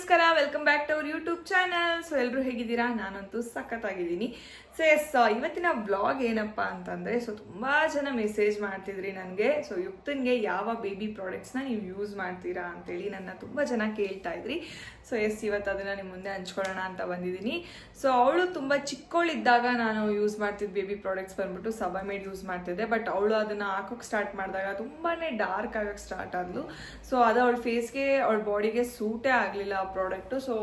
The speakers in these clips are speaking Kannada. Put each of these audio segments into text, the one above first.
ನಮಸ್ಕಾರ, welcome back to our YouTube channel. So ಎಲ್ಲರೂ ಹೇಗಿದ್ದೀರಾ? ನಾನಂತೂ ಸಖತ್ತಾಗಿದ್ದೀನಿ. ಸೊ ಇವತ್ತಿನ ವ್ಲಾಗ್ ಏನಪ್ಪಾ ಅಂತಂದ್ರೆ, ಸೊ ತುಂಬಾ ಜನ ಮೆಸೇಜ್ ಮಾಡ್ತಿದ್ರಿ ನನಗೆ. ಸೊ ಯುಕ್ತನ್ಗೆ ಯಾವ ಬೇಬಿ ಪ್ರಾಡಕ್ಟ್ಸ್ನ ನೀವು ಯೂಸ್ ಮಾಡ್ತೀರಾ ಅಂತೇಳಿ ನನ್ನ ತುಂಬಾ ಜನ ಕೇಳ್ತಾ ಇದ್ರಿ. ಸೊ ಇವತ್ತು ಅದನ್ನ ನಿಮ್ಮ ಮುಂದೆ ಹಂಚ್ಕೊಳ್ಳೋಣ ಅಂತ ಬಂದಿದ್ದೀನಿ. ಸೊ ಅವಳು ತುಂಬಾ ಚಿಕ್ಕವಳಿದ್ದಾಗ ನಾನು ಯೂಸ್ ಮಾಡ್ತಿದ್ದ ಬೇಬಿ ಪ್ರಾಡಕ್ಟ್ಸ್ ಬಂದ್ಬಿಟ್ಟು ಸಬಮೇಡ್ ಯೂಸ್ ಮಾಡ್ತಿದ್ದೆ. ಬಟ್ ಅವಳು ಅದನ್ನ ಹಾಕೋಕೆ ಸ್ಟಾರ್ಟ್ ಮಾಡಿದಾಗ ತುಂಬಾನೇ ಡಾರ್ಕ್ ಆಗಕ್ಕೆ ಸ್ಟಾರ್ಟ್ ಆದ್ಲು. ಸೊ ಅದು ಅವಳ ಫೇಸ್ಗೆ, ಅವಳ ಬಾಡಿಗೆ ಸೂಟೇ ಆಗಲಿಲ್ಲ ಆ ಪ್ರಾಡಕ್ಟು. ಸೊ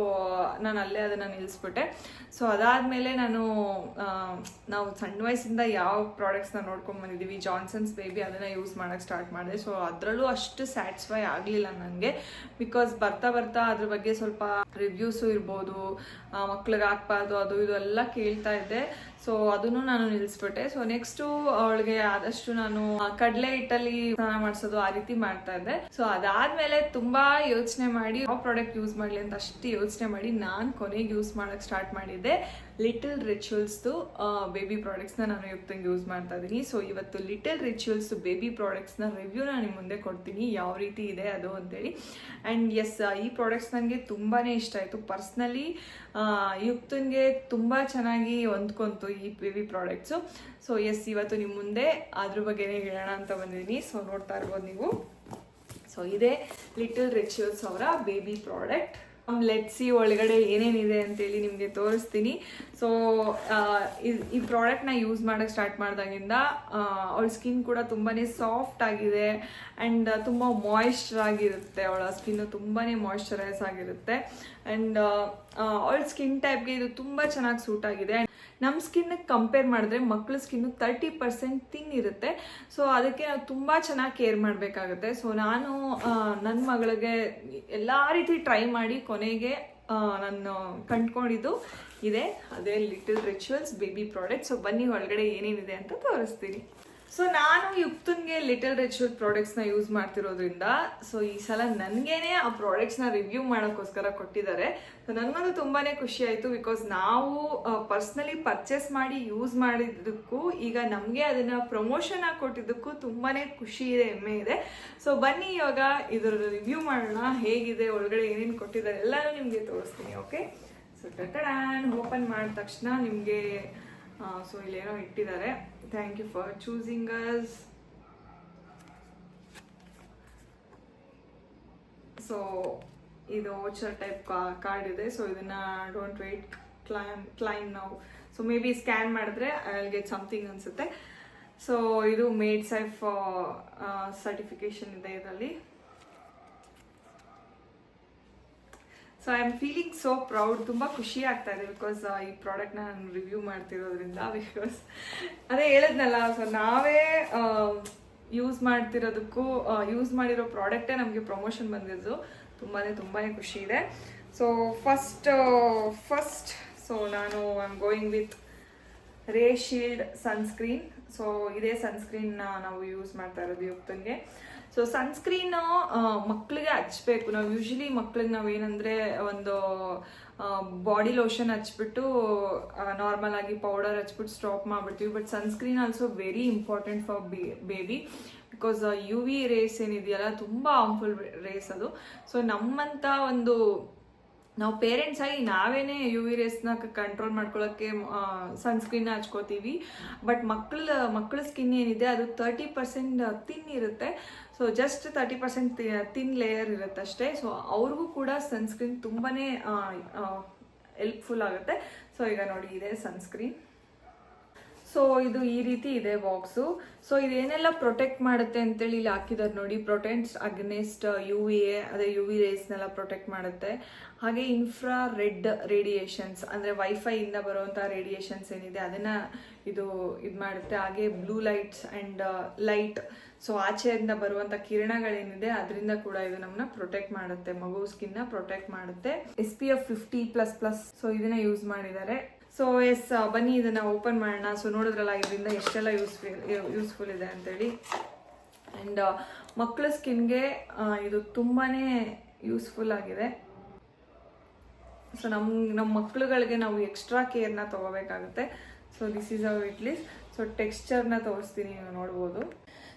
ನಾನು ಅಲ್ಲೇ ಅದನ್ನು ನಿಲ್ಲಿಸ್ಬಿಟ್ಟೆ. ಸೊ ಅದಾದಮೇಲೆ ನಾವು ಸಣ್ಣ ವಯಸ್ಸಿಂದ ಯಾವ ಪ್ರಾಡಕ್ಟ್ಸ್ನ ನೋಡ್ಕೊಂಡು ಬಂದಿದ್ದೀವಿ, ಜಾನ್ಸನ್ಸ್ ಬೇಬಿ, ಅದನ್ನು ಯೂಸ್ ಮಾಡೋಕ್ಕೆ ಸ್ಟಾರ್ಟ್ ಮಾಡಿದೆ. ಸೊ ಅದರಲ್ಲೂ ಅಷ್ಟು ಸ್ಯಾಟಿಸ್ಫೈ ಆಗಲಿಲ್ಲ ನನಗೆ. ಬಿಕಾಸ್ ಬರ್ತಾ ಬರ್ತಾ ಅದ್ರ ಬಗ್ಗೆ ಸ್ವಲ್ಪ ರಿವ್ಯೂಸು ಇರ್ಬೋದು, ಮಕ್ಳಿಗೆ ಹಾಕ್ಬಾರ್ದು, ಅದು ಇದು ಎಲ್ಲ ಕೇಳ್ತಾ ಇದ್ದೆ. ಸೊ ಅದನ್ನು ನಾನು ನಿಲ್ಲಿಸ್ಬಿಟ್ಟೆ. ಸೊ ನೆಕ್ಸ್ಟು ಅವಳಿಗೆ ಆದಷ್ಟು ನಾನು ಕಡಲೆ ಹಿಟ್ಟಲ್ಲಿ ಸ್ನಾನ ಮಾಡಿಸೋದು ಆ ರೀತಿ ಮಾಡ್ತಾ ಇದ್ದೆ. ಸೊ ಅದಾದ್ಮೇಲೆ ತುಂಬಾ ಯೋಚನೆ ಮಾಡಿ ಯಾವ ಪ್ರಾಡಕ್ಟ್ ಯೂಸ್ ಮಾಡ್ಲಿ ಅಂತ ಅಷ್ಟು ಯೋಚನೆ ಮಾಡಿ ನಾನು ಕೊನೆಗೆ ಯೂಸ್ ಮಾಡಕ್ ಸ್ಟಾರ್ಟ್ ಮಾಡಿದ್ದೆ ಲಿಟಲ್ ರಿಚುವಲ್ಸ್ದು ಬೇಬಿ ಪ್ರಾಡಕ್ಟ್ಸ್ನ ನಾನು ಯುಕ್ತಂಗೆ ಯೂಸ್ ಮಾಡ್ತಾ ಇದ್ದೀನಿ. ಸೊ ಇವತ್ತು ಲಿಟಲ್ ರಿಚುವಲ್ಸ್ ಬೇಬಿ ಪ್ರಾಡಕ್ಟ್ಸ್ನ ರಿವ್ಯೂನ ನಿಮ್ಮ ಮುಂದೆ ಕೊಡ್ತೀನಿ, ಯಾವ ರೀತಿ ಇದೆ ಅದು ಅಂತೇಳಿ. ಆ್ಯಂಡ್ ಎಸ್, ಈ ಪ್ರಾಡಕ್ಟ್ಸ್ ನನಗೆ ತುಂಬಾ ಇಷ್ಟ ಆಯಿತು ಪರ್ಸ್ನಲಿ. ಯುಕ್ತನ್ಗೆ ತುಂಬ ಚೆನ್ನಾಗಿ ಹೊಂದ್ಕೊಂತು ಈ ಬೇಬಿ ಪ್ರಾಡಕ್ಟ್ಸು. ಸೊ ಎಸ್, ಇವತ್ತು ನಿಮ್ಮ ಮುಂದೆ ಅದ್ರ ಬಗ್ಗೆನೇ ಹೇಳೋಣ ಅಂತ ಬಂದಿದ್ದೀನಿ. ಸೊ ನೋಡ್ತಾ ಇರ್ಬೋದು ನೀವು. ಸೊ ಇದೇ ಲಿಟಲ್ ರಿಚುವಲ್ಸ್ ಅವರ ಬೇಬಿ ಪ್ರಾಡಕ್ಟ್. ಲೆಟ್ಸಿ ಒಳಗಡೆ ಏನೇನಿದೆ ಅಂತೇಳಿ ನಿಮಗೆ ತೋರಿಸ್ತೀನಿ. ಸೊ ಈ ಪ್ರಾಡಕ್ಟ್ನ ಯೂಸ್ ಮಾಡೋಕ್ಕೆ ಸ್ಟಾರ್ಟ್ ಮಾಡಿದಾಗಿಂದ ಅವಳ ಸ್ಕಿನ್ ಕೂಡ ತುಂಬಾ ಸಾಫ್ಟ್ ಆಗಿದೆ ಆ್ಯಂಡ್ ತುಂಬ ಮಾಯಿಶ್ಚರ್ ಆಗಿರುತ್ತೆ. ಅವಳ ಸ್ಕಿನ್ನು ತುಂಬಾ ಮಾಯಿಶ್ಚರೈಸ್ ಆಗಿರುತ್ತೆ. ಆ್ಯಂಡ್ ಅವಳ ಸ್ಕಿನ್ ಟೈಪ್ಗೆ ಇದು ತುಂಬ ಚೆನ್ನಾಗಿ ಸೂಟ್ ಆಗಿದೆ. ನಮ್ಮ ಸ್ಕಿನ್ಗೆ ಕಂಪೇರ್ ಮಾಡಿದ್ರೆ ಮಕ್ಕಳ ಸ್ಕಿನ್ನು 30% ಥಿನ್ ಇರುತ್ತೆ. ಸೊ ಅದಕ್ಕೆ ನಾವು ತುಂಬ ಚೆನ್ನಾಗಿ ಕೇರ್ ಮಾಡಬೇಕಾಗುತ್ತೆ. ಸೊ ನಾನು ನನ್ನ ಮಗಳಿಗೆ ಎಲ್ಲ ರೀತಿ ಟ್ರೈ ಮಾಡಿ ಕೊನೆಗೆ ನಾನು ಕಂಡ್ಕೊಂಡಿದ್ದು ಇದೆ, ಅದೇ little rituals baby product. So ಬನ್ನಿ ಒಳಗಡೆ ಏನೇನಿದೆ ಅಂತ ತೋರಿಸ್ತೀನಿ. ಸೊ ನಾನು ಯುಕ್ತನ್ಗೆ ಲಿಟಲ್ ರಿಚುವಲ್ ಪ್ರಾಡಕ್ಟ್ಸ್ನ ಯೂಸ್ ಮಾಡ್ತಿರೋದ್ರಿಂದ ಸೊ ಈ ಸಲ ನನಗೇನೆ ಆ ಪ್ರಾಡಕ್ಟ್ಸ್ನ ರಿವ್ಯೂ ಮಾಡೋಕ್ಕೋಸ್ಕರ ಕೊಟ್ಟಿದ್ದಾರೆ. ಸೊ ನನಗಂತೂ ತುಂಬಾ ಖುಷಿ ಆಯಿತು. ಬಿಕಾಸ್ ನಾವು ಪರ್ಸ್ನಲಿ ಪರ್ಚೇಸ್ ಮಾಡಿ ಯೂಸ್ ಮಾಡಿದ್ದಕ್ಕೂ ಈಗ ನಮಗೆ ಅದನ್ನು ಪ್ರಮೋಷನ್ ಆಗಿ ಕೊಟ್ಟಿದ್ದಕ್ಕೂ ತುಂಬಾ ಖುಷಿ ಇದೆ, ಹೆಮ್ಮೆ ಇದೆ. ಸೊ ಬನ್ನಿ ಇವಾಗ ಇದರ ರಿವ್ಯೂ ಮಾಡೋಣ, ಹೇಗಿದೆ, ಒಳಗಡೆ ಏನೇನು ಕೊಟ್ಟಿದ್ದಾರೆ ಎಲ್ಲನೂ ನಿಮಗೆ ತೋರಿಸ್ತೀನಿ. ಓಕೆ, ಸೊ ಓಪನ್ ಮಾಡಿದ ತಕ್ಷಣ ನಿಮಗೆ ಸೊ ಇಲ್ಲೇನೋ ಇಟ್ಟಿದ್ದಾರೆ, thank you for choosing us. So ಇದು ವೋಚರ್ ಟೈಪ್ ಕಾರ್ಡ್ ಇದೆ. ಸೊ ಇದನ್ನ ಡೋಂಟ್ ವೇಟ್, ಕ್ಲೈಮ್ ನಾವು. ಸೊ ಮೇ ಬಿ ಸ್ಕ್ಯಾನ್ ಮಾಡಿದ್ರೆ ಐ ವಿಲ್ ಗೆಟ್ ಸಮಥಿಂಗ್ ಅನ್ಸುತ್ತೆ. ಸೊ ಇದು ಮೇಡ್ ಸೇಫ್ ಸರ್ಟಿಫಿಕೇಶನ್ ಇದೆ ಇದರಲ್ಲಿ. So I am feeling so proud, ತುಂಬ ಖುಷಿ ಆಗ್ತಾ ಇದೆ ಬಿಕಾಸ್ ಈ ಪ್ರಾಡಕ್ಟ್ನ ನಾನು ರಿವ್ಯೂ ಮಾಡ್ತಿರೋದ್ರಿಂದ. ಬಿಕಾಸ್ ಅದೇ ಹೇಳಿದ್ನಲ್ಲ, ಸೊ ನಾವೇ ಯೂಸ್ ಮಾಡ್ತಿರೋದಕ್ಕೂ ಯೂಸ್ ಮಾಡಿರೋ ಪ್ರಾಡಕ್ಟೇ ನಮಗೆ ಪ್ರಮೋಷನ್ ಬಂದಿದ್ದು ತುಂಬಾ ಖುಷಿ ಇದೆ. ಸೊ ಫಸ್ಟ್ ಸೊ ನಾನು ಐ ಆಮ್ ಗೋಯಿಂಗ್ ವಿತ್ ರೇ ಶೀಲ್ಡ್ ಸನ್ಸ್ಕ್ರೀನ್. ಸೊ ಇದೇ ಸನ್ಸ್ಕ್ರೀನ್ನ ನಾವು ಯೂಸ್ ಮಾಡ್ತಾ ಇರೋದು ಯುಕ್ತಂಗೆ. ಸೊ ಸನ್ಸ್ಕ್ರೀನು ಮಕ್ಕಳಿಗೆ ಹಚ್ಬೇಕು. ನಾವು ಯೂಶಲಿ ಮಕ್ಳಿಗೆ ನಾವೇನಂದರೆ ಒಂದು ಬಾಡಿ ಲೋಷನ್ ಹಚ್ಬಿಟ್ಟು ನಾರ್ಮಲ್ ಆಗಿ ಪೌಡರ್ ಹಚ್ಬಿಟ್ಟು ಸ್ಟಾಪ್ ಮಾಡಿಬಿಡ್ತೀವಿ. But sunscreen also very important for baby. Because U V rays ಏನಿದೆಯಲ್ಲ, ತುಂಬ ಹಾರ್ಮ್ಫುಲ್ ರೇಸ್ ಅದು. ಸೊ ನಮ್ಮಂಥ ನಾವು ಪೇರೆಂಟ್ಸ್ ಆಗಿ ನಾವೇನೆ ಯು ವಿ ರೇಸ್ನ ಕಂಟ್ರೋಲ್ ಮಾಡ್ಕೊಳ್ಳೋಕ್ಕೆ ಸನ್ಸ್ಕ್ರೀನ್ನ ಹಚ್ಕೋತೀವಿ. ಬಟ್ ಮಕ್ಕಳ ಸ್ಕಿನ್ ಏನಿದೆ ಅದು 30% ಥಿನ್ ಇರುತ್ತೆ. ಸೊ ಜಸ್ಟ್ 30% ಥಿನ್ ಲೇಯರ್ ಇರುತ್ತೆ ಅಷ್ಟೇ. ಸೊ ಅವ್ರಿಗೂ ಕೂಡ ಸನ್ಸ್ಕ್ರೀನ್ ತುಂಬಾ ಹೆಲ್ಪ್ಫುಲ್ ಆಗುತ್ತೆ. ಸೊ ಈಗ ನೋಡಿ, ಇದೆ ಸನ್ಸ್ಕ್ರೀನ್. ಸೊ ಇದು ಈ ರೀತಿ ಇದೆ ಬಾಕ್ಸು. ಸೊ ಇದೇನೆಲ್ಲ ಪ್ರೊಟೆಕ್ಟ್ ಮಾಡುತ್ತೆ ಅಂತೇಳಿ ಇಲ್ಲಿ ಹಾಕಿದ್ದಾರೆ ನೋಡಿ. ಪ್ರೊಟೆಕ್ಟ್ಸ್ ಅಗೇನ್ಸ್ಟ್ UVA, ಅದೇ ಯು ವಿ ರೇಸ್ನೆಲ್ಲ ಪ್ರೊಟೆಕ್ಟ್ ಮಾಡುತ್ತೆ. ಹಾಗೆ ಇನ್ಫ್ರಾ ರೆಡ್ ರೇಡಿಯೇಷನ್ಸ್ ಅಂದರೆ ವೈಫೈಯಿಂದ ಬರುವಂಥ ರೇಡಿಯೇಷನ್ಸ್ ಏನಿದೆ ಅದನ್ನು ಇದು ಮಾಡುತ್ತೆ. ಹಾಗೆ blue lights and light, so ಆಚೆಯಿಂದ ಬರುವಂಥ ಕಿರಣಗಳೇನಿದೆ ಅದರಿಂದ ಕೂಡ ಇದು ನಮ್ಮನ್ನ ಪ್ರೊಟೆಕ್ಟ್ ಮಾಡುತ್ತೆ, ಮಗು ಸ್ಕಿನ್ನ ಪ್ರೊಟೆಕ್ಟ್ ಮಾಡುತ್ತೆ. SPF 50++. ಸೊ ಇದನ್ನ ಯೂಸ್ ಮಾಡಿದ್ದಾರೆ. ಸೊ ಎಸ್, ಬನ್ನಿ ಇದನ್ನು ಓಪನ್ ಮಾಡೋಣ. ಸೊ ನೋಡಿದ್ರಲ್ಲ ಇದರಿಂದ ಎಷ್ಟೆಲ್ಲ ಯೂಸ್ಫುಲ್ ಇದೆ ಅಂತೇಳಿ. ಆ್ಯಂಡ್ ಮಕ್ಕಳ ಸ್ಕಿನ್ಗೆ ಇದು ತುಂಬಾ ಯೂಸ್ಫುಲ್ ಆಗಿದೆ. ಸೊ ನಮ್ಮ ಮಕ್ಕಳುಗಳಿಗೆ ನಾವು ಎಕ್ಸ್ಟ್ರಾ ಕೇರ್ನ ತೊಗೋಬೇಕಾಗುತ್ತೆ. So this is how it is. So ಟೆಕ್ಸ್ಚರ್ನ ತೋರಿಸ್ತೀನಿ, ನೀವು ನೋಡ್ಬೋದು.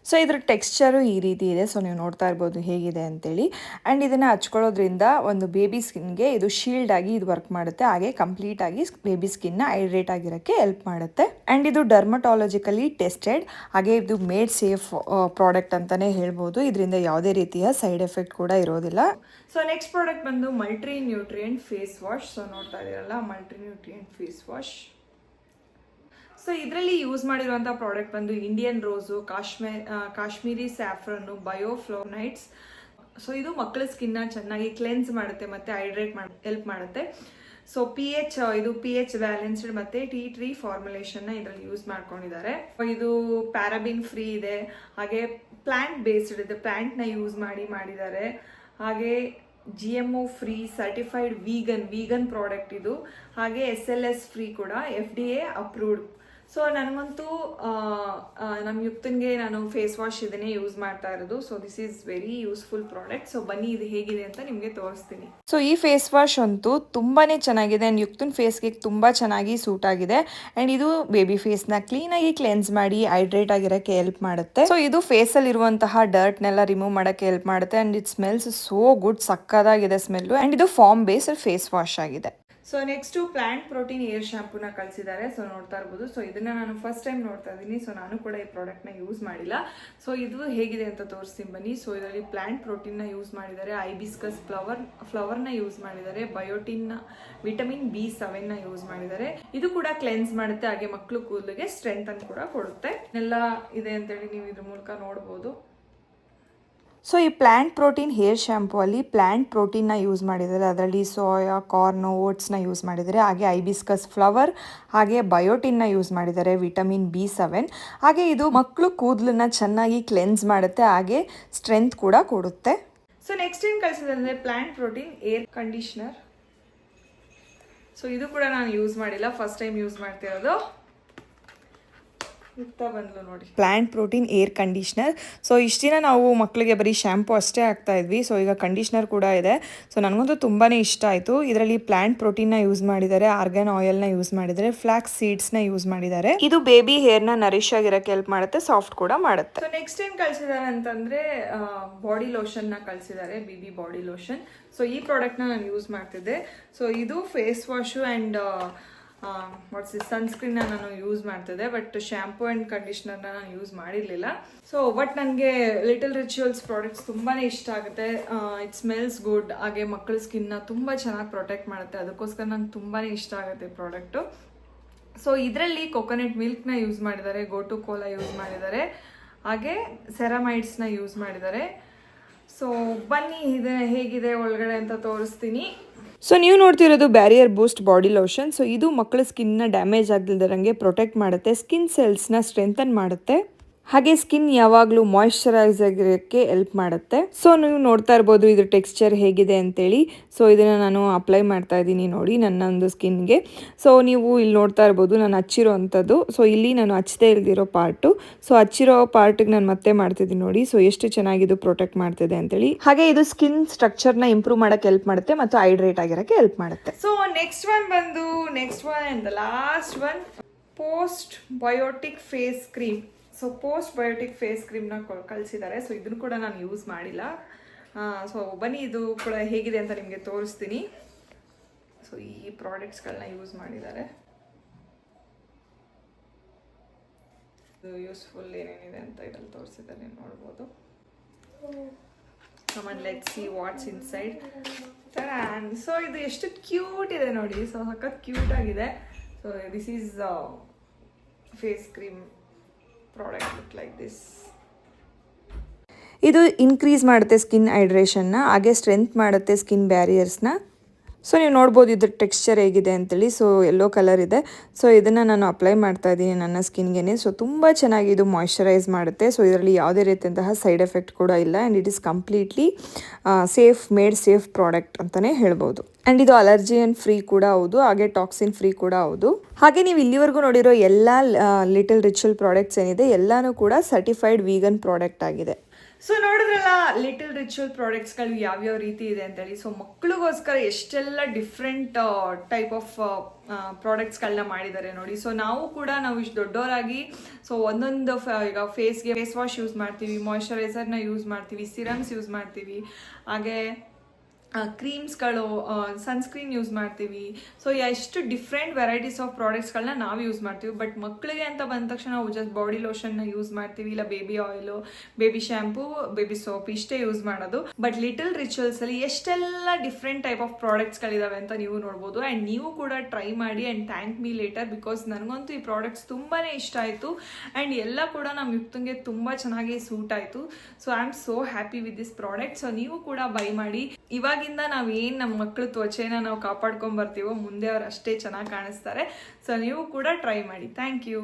ಸೊ ಇದ್ರ ಟೆಕ್ಸ್ಚರು ಈ ರೀತಿ ಇದೆ. ಸೊ ನೀವು ನೋಡ್ತಾ ಇರ್ಬೋದು ಹೇಗಿದೆ ಅಂತೇಳಿ. ಆ್ಯಂಡ್ ಇದನ್ನು ಹಚ್ಕೊಳ್ಳೋದ್ರಿಂದ ಒಂದು ಬೇಬಿ ಸ್ಕಿನ್ಗೆ ಇದು ಶೀಲ್ಡ್ ಆಗಿ ಇದು ವರ್ಕ್ ಮಾಡುತ್ತೆ. ಹಾಗೆ ಕಂಪ್ಲೀಟ್ ಆಗಿ ಬೇಬಿ ಸ್ಕಿನ್ನ ಹೈಡ್ರೇಟ್ ಆಗಿರೋಕ್ಕೆ ಹೆಲ್ಪ್ ಮಾಡುತ್ತೆ. ಆ್ಯಂಡ್ ಇದು ಡರ್ಮಟಾಲಜಿಕಲಿ ಟೆಸ್ಟೆಡ್, ಹಾಗೆ ಇದು ಮೇಡ್ ಸೇಫ್ ಪ್ರಾಡಕ್ಟ್ ಅಂತಲೇ ಹೇಳ್ಬೋದು. ಇದರಿಂದ ಯಾವುದೇ ರೀತಿಯ ಸೈಡ್ ಎಫೆಕ್ಟ್ ಕೂಡ ಇರೋದಿಲ್ಲ. ಸೊ ನೆಕ್ಸ್ಟ್ ಪ್ರಾಡಕ್ಟ್ ಬಂದು multi nutrient face wash. So ನೋಡ್ತಾ ಇದ್ದೀರಲ್ಲ, multi nutrient face wash. So ಇದರಲ್ಲಿ ಯೂಸ್ ಮಾಡಿರುವಂಥ ಪ್ರಾಡಕ್ಟ್ ಬಂದು Indian rose, Kashmiri saffron, bioflavonoids. So ಇದು ಮಕ್ಕಳ ಸ್ಕಿನ್ನ ಚೆನ್ನಾಗಿ ಕ್ಲೆನ್ಸ್ ಮಾಡುತ್ತೆ ಮತ್ತು ಹೈಡ್ರೇಟ್ ಹೆಲ್ಪ್ ಮಾಡುತ್ತೆ. ಸೊ ಇದು ಪಿ ಎಚ್ ಬ್ಯಾಲೆನ್ಸ್ಡ್ ಮತ್ತು ಟೀ ಟ್ರೀ ಫಾರ್ಮುಲೇಷನ್ನ ಇದರಲ್ಲಿ ಯೂಸ್ ಮಾಡ್ಕೊಂಡಿದ್ದಾರೆ. ಇದು ಪ್ಯಾರಾಬಿನ್ ಫ್ರೀ ಇದೆ, ಹಾಗೆ ಪ್ಲಾಂಟ್ ಬೇಸ್ಡ್ ಇದೆ, ಪ್ಲಾಂಟ್ನ ಯೂಸ್ ಮಾಡಿದ್ದಾರೆ. ಹಾಗೆ GMO free certified vegan product ಇದು. ಹಾಗೆ SLS ಫ್ರೀ ಕೂಡ, FDA ಅಪ್ರೂವ್ಡ್. ಸೊ ನನಗಂತೂ ನಮ್ಮ ಯುಕ್ತನ್ಗೆ ನಾನು ಫೇಸ್ ವಾಶ್ ಇದನ್ನೇ ಯೂಸ್ ಮಾಡ್ತಾ ಇರೋದು. So this is very useful product. So ಬನ್ನಿ ಇದು ಹೇಗಿದೆ ಅಂತ ನಿಮಗೆ ತೋರಿಸ್ತೀನಿ. ಸೊ ಈ ಫೇಸ್ ವಾಶ್ ಅಂತೂ ತುಂಬಾ ಚೆನ್ನಾಗಿದೆ. ಆ್ಯಂಡ್ ಯುಕ್ತನ್ ಫೇಸ್ಗೆ ತುಂಬ ಚೆನ್ನಾಗಿ ಸೂಟ್ ಆಗಿದೆ. ಆ್ಯಂಡ್ ಇದು ಬೇಬಿ ಫೇಸ್ನ ಕ್ಲೀನಾಗಿ ಕ್ಲೆನ್ಸ್ ಮಾಡಿ ಹೈಡ್ರೇಟ್ ಆಗಿರೋಕ್ಕೆ ಹೆಲ್ಪ್ ಮಾಡುತ್ತೆ. ಸೊ ಇದು ಫೇಸಲ್ಲಿ ಇರುವಂತಹ ಡರ್ಟ್ನೆಲ್ಲ ರಿಮೂವ್ ಮಾಡೋಕ್ಕೆ ಹೆಲ್ಪ್ ಮಾಡುತ್ತೆ. And it smells so good, ಸಕ್ಕದಾಗಿದೆ ಸ್ಮೆಲ್ಲು. ಆ್ಯಂಡ್ ಇದು ಫಾರ್ಮ್ ಬೇಸ್ಡ್ ಫೇಸ್ ವಾಶ್ ಆಗಿದೆ. So next plant protein hair ಶಾಂಪೂನ ಕಳಿಸಿದ್ದಾರೆ. ಸೊ ನೋಡ್ತಾ ಇರ್ಬೋದು. ಸೊ ಇದನ್ನ ನಾನು ಫಸ್ಟ್ ಟೈಮ್ ನೋಡ್ತಾ ಇದ್ದೀನಿ. ಸೊ ನಾನು ಕೂಡ ಈ ಪ್ರಾಡಕ್ಟ್ನ ಯೂಸ್ ಮಾಡಿಲ್ಲ. ಸೊ ಇದು ಹೇಗಿದೆ ಅಂತ ತೋರಿಸ್ತೀನಿ ಬನ್ನಿ. ಸೊ ಇದರಲ್ಲಿ ಪ್ಲಾಂಟ್ ಪ್ರೋಟೀನ್ನ ಯೂಸ್ ಮಾಡಿದ್ದಾರೆ, ಐಬಿಸ್ಕಸ್ ಫ್ಲವರ್ನ ಯೂಸ್ ಮಾಡಿದ್ದಾರೆ, ಬಯೋಟಿನ್, ವಿಟಮಿನ್ B7ನ ಯೂಸ್ ಮಾಡಿದ್ದಾರೆ. ಇದು ಕೂಡ ಕ್ಲೆನ್ಸ್ ಮಾಡುತ್ತೆ, ಹಾಗೆ ಮಕ್ಕಳು ಕೂದಲಿಗೆ ಸ್ಟ್ರೆಂತ್ ಅನ್ನು ಕೂಡ ಕೊಡುತ್ತೆ. ಎಲ್ಲ ಇದೆ ಅಂತೇಳಿ ನೀವು ಇದ್ರ ಮೂಲಕ ನೋಡ್ಬೋದು. ಸೊ ಈ ಪ್ಲ್ಯಾಂಟ್ ಪ್ರೋಟೀನ್ ಹೇರ್ ಶ್ಯಾಂಪೂ ಅಲ್ಲಿ ಪ್ಲ್ಯಾಂಟ್ ಪ್ರೋಟೀನ್ನ ಯೂಸ್ ಮಾಡಿದ್ದಾರೆ. ಅದರಲ್ಲಿ ಸೋಯಾ, ಕಾರ್ನು, ಓಟ್ಸ್ನ ಯೂಸ್ ಮಾಡಿದ್ದಾರೆ. ಹಾಗೆ ಐಬಿಸ್ಕಸ್ ಫ್ಲವರ್, ಹಾಗೆ ಬಯೋಟಿನ್ನ ಯೂಸ್ ಮಾಡಿದ್ದಾರೆ, ವಿಟಮಿನ್ B7. ಹಾಗೆ ಇದು ಮಕ್ಕಳು ಕೂದಲನ್ನ ಚೆನ್ನಾಗಿ ಕ್ಲೆನ್ಸ್ ಮಾಡುತ್ತೆ, ಹಾಗೆ ಸ್ಟ್ರೆಂತ್ ಕೂಡ ಕೊಡುತ್ತೆ. ಸೊ ನೆಕ್ಸ್ಟ್ ಏನು ಕಳಿಸಿದ್ರೆ plant protein air conditioner. So ಇದು ಕೂಡ ನಾನು ಯೂಸ್ ಮಾಡಿಲ್ಲ, ಫಸ್ಟ್ ಟೈಮ್ ಯೂಸ್ ಮಾಡ್ತಿರೋದು. ಬಂದ್ಲು ನೋಡಿ, plant protein air conditioner. So ಇಷ್ಟು ದಿನ ನಾವು ಮಕ್ಕಳಿಗೆ ಬರೀ ಶ್ಯಾಂಪು ಅಷ್ಟೇ ಹಾಕ್ತಾ ಇದ್ವಿ. ಸೊ ಈಗ ಕಂಡೀಷ್ನರ್ ಕೂಡ ಇದೆ. ಸೊ ನನಗಂತೂ ತುಂಬಾ ಇಷ್ಟ ಆಯಿತು. ಇದರಲ್ಲಿ ಪ್ಲಾಂಟ್ ಪ್ರೋಟೀನ್ನ ಯೂಸ್ ಮಾಡಿದ್ದಾರೆ, ಆರ್ಗನ್ ಆಯಿಲ್ನ ಯೂಸ್ ಮಾಡಿದ್ದಾರೆ, ಫ್ಲಾಕ್ಸ್ ಸೀಡ್ಸ್ನ ಯೂಸ್ ಮಾಡಿದ್ದಾರೆ. ಇದು ಬೇಬಿ ಹೇರ್ನ ನರಿಶ್ ಆಗಿರೋಕ್ಕೆ ಹೆಲ್ಪ್ ಮಾಡುತ್ತೆ, ಸಾಫ್ಟ್ ಕೂಡ ಮಾಡುತ್ತೆ. ಸೊ ನೆಕ್ಸ್ಟ್ ಏನು ಕಳಿಸಿದ್ದಾರೆ ಅಂತಂದರೆ ಬಾಡಿ ಲೋಷನ್ನ ಕಳಿಸಿದ್ದಾರೆ, BB ಬಾಡಿ ಲೋಷನ್. ಸೊ ಈ ಪ್ರಾಡಕ್ಟ್ನ ನಾನು ಯೂಸ್ ಮಾಡ್ತಿದ್ದೆ. ಸೊ ಇದು ಫೇಸ್ ವಾಶು ಆ್ಯಂಡ್ ಸನ್ಸ್ಕ್ರೀನ್ನ ನಾನು ಯೂಸ್ ಮಾಡ್ತಿದ್ದೆ, ಬಟ್ ಶ್ಯಾಂಪೂ ಆ್ಯಂಡ್ ಕಂಡೀಷ್ನರ್ನ ನಾನು ಯೂಸ್ ಮಾಡಿರಲಿಲ್ಲ. ಸೊ ಬಟ್ ನನಗೆ ಲಿಟಲ್ ರಿಚುವಲ್ಸ್ ಪ್ರಾಡಕ್ಟ್ಸ್ ತುಂಬಾ ಇಷ್ಟ ಆಗುತ್ತೆ. ಇಟ್ ಸ್ಮೆಲ್ಸ್ ಗುಡ್, ಹಾಗೆ ಮಕ್ಕಳ ಸ್ಕಿನ್ನ ತುಂಬ ಚೆನ್ನಾಗಿ ಪ್ರೊಟೆಕ್ಟ್ ಮಾಡುತ್ತೆ. ಅದಕ್ಕೋಸ್ಕರ ನಂಗೆ ತುಂಬಾ ಇಷ್ಟ ಆಗುತ್ತೆ ಈ ಪ್ರಾಡಕ್ಟು. ಸೊ ಇದರಲ್ಲಿ ಕೊಕೊನಟ್ ಮಿಲ್ಕ್ನ ಯೂಸ್ ಮಾಡಿದ್ದಾರೆ, ಗೋಟು ಕೋಲಾ ಯೂಸ್ ಮಾಡಿದ್ದಾರೆ, ಹಾಗೆ ಸೆರಾಮೈಡ್ಸ್ನ ಯೂಸ್ ಮಾಡಿದ್ದಾರೆ. ಸೊ ಬನ್ನಿ ಇದೆ ಹೇಗಿದೆ ಒಳಗಡೆ ಅಂತ ತೋರಿಸ್ತೀನಿ. ಸೊ ನೀವು ನೋಡ್ತಿರೋದು ಬ್ಯಾರಿಯರ್ ಬೂಸ್ಟ್ ಬಾಡಿ ಲೋಷನ್. ಸೊ ಇದು ಮಕ್ಕಳ ಸ್ಕಿನ್ನ ಡ್ಯಾಮೇಜ್ ಆಗದಿಲ್ದಂಗೆ ಪ್ರೊಟೆಕ್ಟ್ ಮಾಡುತ್ತೆ, ಸ್ಕಿನ್ ಸೆಲ್ಸ್ನ ಸ್ಟ್ರೆಂಥನ್ ಮಾಡುತ್ತೆ, ಹಾಗೆ ಸ್ಕಿನ್ ಯಾವಾಗಲೂ ಮಾಯಿಶ್ಚರೈಸ್ ಆಗಿರೋಕ್ಕೆ ಹೆಲ್ಪ್ ಮಾಡುತ್ತೆ. ಸೊ ನೀವು ನೋಡ್ತಾ ಇರ್ಬೋದು ಇದ್ರ ಟೆಕ್ಸ್ಚರ್ ಹೇಗಿದೆ ಅಂತೇಳಿ. ಸೊ ಇದನ್ನು ನಾನು ಅಪ್ಲೈ ಮಾಡ್ತಾ ಇದ್ದೀನಿ ನೋಡಿ ನನ್ನ ಒಂದು ಸ್ಕಿನ್ಗೆ. ಸೊ ನೀವು ಇಲ್ಲಿ ನೋಡ್ತಾ ಇರ್ಬೋದು ನಾನು ಹಚ್ಚಿರೋ ಅಂಥದ್ದು. ಸೊ ಇಲ್ಲಿ ನಾನು ಹಚ್ಚದೇ ಇಲ್ದಿರೋ ಪಾರ್ಟು. ಸೊ ಹಚ್ಚಿರೋ ಪಾರ್ಟಿಗೆ ನಾನು ಮತ್ತೆ ಮಾಡ್ತಿದ್ದೀನಿ ನೋಡಿ. ಸೊ ಎಷ್ಟು ಚೆನ್ನಾಗಿದು ಪ್ರೊಟೆಕ್ಟ್ ಮಾಡ್ತಿದೆ ಅಂತೇಳಿ. ಹಾಗೆ ಇದು ಸ್ಕಿನ್ ಸ್ಟ್ರಕ್ಚರ್ನ ಇಂಪ್ರೂವ್ ಮಾಡೋಕ್ಕೆ ಹೆಲ್ಪ್ ಮಾಡುತ್ತೆ ಮತ್ತು ಹೈಡ್ರೇಟ್ ಆಗಿರೋಕ್ಕೆ ಹೆಲ್ಪ್ ಮಾಡುತ್ತೆ. So next one and the last one, post biotic face cream. So post biotic face ಕ್ರೀಮ್ನ ಕಳಿಸಿದ್ದಾರೆ. ಸೊ ಇದನ್ನು ಕೂಡ ನಾನು ಯೂಸ್ ಮಾಡಿಲ್ಲ. ಸೊ ಬನ್ನಿ ಇದು ಕೂಡ ಹೇಗಿದೆ ಅಂತ ನಿಮಗೆ ತೋರಿಸ್ತೀನಿ. ಸೊ ಈ ಪ್ರಾಡಕ್ಟ್ಸ್ಗಳನ್ನ ಯೂಸ್ ಮಾಡಿದ್ದಾರೆ. ಇದು ಯೂಸ್ಫುಲ್ ಏನೇನಿದೆ ಅಂತ ಇದರಲ್ಲಿ ತೋರಿಸಿದ್ದಾರೆ, ನೋಡ್ಬೋದು. Come on let's see what's inside. So ಇದು ಎಷ್ಟು ಕ್ಯೂಟ್ ಇದೆ ನೋಡಿ. ಸೊ ಸಖತ್ ಕ್ಯೂಟ್ ಆಗಿದೆ. So this is face cream product look like this. ಇದು ಇನ್ಕ್ರೀಸ್ ಮಾಡುತ್ತೆ ಸ್ಕಿನ್ ಹೈಡ್ರೇಷನ್ನ, ಹಾಗೆ ಸ್ಟ್ರೆಂತ್ ಮಾಡುತ್ತೆ ಸ್ಕಿನ್ ಬ್ಯಾರಿಯರ್ಸ್ನ. ಸೊ ನೀವು ನೋಡ್ಬೋದು ಇದ್ರ ಟೆಕ್ಸ್ಚರ್ ಹೇಗಿದೆ ಅಂತೇಳಿ. ಸೊ ಯೆಲ್ಲೋ ಕಲರ್ ಇದೆ. ಸೊ ಇದನ್ನು ನಾನು ಅಪ್ಲೈ ಮಾಡ್ತಾ ಇದ್ದೀನಿ ನನ್ನ ಸ್ಕಿನ್ಗೆ. ಸೊ ತುಂಬ ಚೆನ್ನಾಗಿ ಇದು ಮಾಯಿಶ್ಚರೈಸ್ ಮಾಡುತ್ತೆ. ಸೊ ಇದರಲ್ಲಿ ಯಾವುದೇ ರೀತಿಯಂತಹ ಸೈಡ್ ಎಫೆಕ್ಟ್ ಕೂಡ ಇಲ್ಲ. And it is completely made safe product ಅಂತಲೇ ಹೇಳ್ಬೋದು. ಆ್ಯಂಡ್ ಇದು ಅಲರ್ಜಿಯನ್ ಫ್ರೀ ಕೂಡ ಹೌದು, ಹಾಗೆ ಟಾಕ್ಸಿನ್ ಫ್ರೀ ಕೂಡ ಹೌದು. ಹಾಗೆ ನೀವು ಇಲ್ಲಿವರೆಗೂ ನೋಡಿರೋ ಎಲ್ಲ ಲಿಟಲ್ ರಿಚುವಲ್ ಪ್ರಾಡಕ್ಟ್ಸ್ ಏನಿದೆ ಎಲ್ಲನೂ ಕೂಡ ಸರ್ಟಿಫೈಡ್ ವೀಗನ್ ಪ್ರಾಡಕ್ಟ್ ಆಗಿದೆ. ಸೊ ನೋಡಿದ್ರಲ್ಲ ಲಿಟಲ್ ರಿಚುವಲ್ ಪ್ರಾಡಕ್ಟ್ಸ್ಗಳು ಯಾವ್ಯಾವ ರೀತಿ ಇದೆ ಅಂತೇಳಿ. ಸೊ ಮಕ್ಕಳಿಗೋಸ್ಕರ ಎಷ್ಟೆಲ್ಲ ಡಿಫ್ರೆಂಟ್ ಟೈಪ್ ಆಫ್ ಪ್ರಾಡಕ್ಟ್ಸ್ಗಳನ್ನ ಮಾಡಿದ್ದಾರೆ ನೋಡಿ. ಸೊ ನಾವು ಇಷ್ಟು ದೊಡ್ಡವರಾಗಿ ಸೊ ಒಂದೊಂದು ಈಗ ಫೇಸ್ಗೆ ಫೇಸ್ ವಾಶ್ ಯೂಸ್ ಮಾಡ್ತೀವಿ, ಮಾಯ್ಶ್ಚರೈಸರ್ನ ಯೂಸ್ ಮಾಡ್ತೀವಿ, ಸಿರಮ್ಸ್ ಯೂಸ್ ಮಾಡ್ತೀವಿ, ಹಾಗೆ ಕ್ರೀಮ್ಸ್ಗಳು, ಸನ್ಸ್ಕ್ರೀನ್ ಯೂಸ್ ಮಾಡ್ತೀವಿ. ಸೊ ಎಷ್ಟು ಡಿಫ್ರೆಂಟ್ ವೆರೈಟೀಸ್ ಆಫ್ ಪ್ರಾಡಕ್ಟ್ಸ್ಗಳನ್ನ ನಾವು ಯೂಸ್ ಮಾಡ್ತೀವಿ. ಬಟ್ ಮಕ್ಕಳಿಗೆ ಅಂತ ಬಂದ ತಕ್ಷಣ ನಾವು ಜಸ್ಟ್ ಬಾಡಿ ಲೋಷನ್ನ ಯೂಸ್ ಮಾಡ್ತೀವಿ, ಇಲ್ಲ baby oil, baby shampoo, baby soap ಇಷ್ಟೇ ಯೂಸ್ ಮಾಡೋದು. ಬಟ್ ಲಿಟಲ್ ರಿಚುವಲ್ಸ್ ಅಲ್ಲಿ ಎಷ್ಟೆಲ್ಲ ಡಿಫ್ರೆಂಟ್ ಟೈಪ್ ಆಫ್ ಪ್ರಾಡಕ್ಟ್ಸ್ಗಳಿದಾವೆ ಅಂತ ನೀವು ನೋಡ್ಬೋದು. ಆ್ಯಂಡ್ ನೀವು ಕೂಡ ಟ್ರೈ ಮಾಡಿ and thank me later, because ನನಗಂತೂ ಈ ಪ್ರಾಡಕ್ಟ್ಸ್ ತುಂಬಾ ಇಷ್ಟ ಆಯಿತು. ಆ್ಯಂಡ್ ಎಲ್ಲ ಕೂಡ ನಮ್ಮ ಯುಕ್ತಂಗೆ ತುಂಬ ಚೆನ್ನಾಗಿ ಸೂಟ್ ಆಯಿತು. So I am so happy with this product. So ನೀವು ಕೂಡ ಬೈ ಮಾಡಿ. ಇವಾಗಿಂದ ನಾವೇನು ನಮ್ಮ ಮಕ್ಕಳು ತ್ವಚೆನ ನಾವು ಕಾಪಾಡ್ಕೊಂಡ್ ಬರ್ತೀವೋ ಮುಂದೆ ಅವ್ರು ಅಷ್ಟೇ ಚೆನ್ನಾಗಿ ಕಾಣಿಸ್ತಾರೆ. ಸೊ ನೀವು ಕೂಡ ಟ್ರೈ ಮಾಡಿ. Thank you.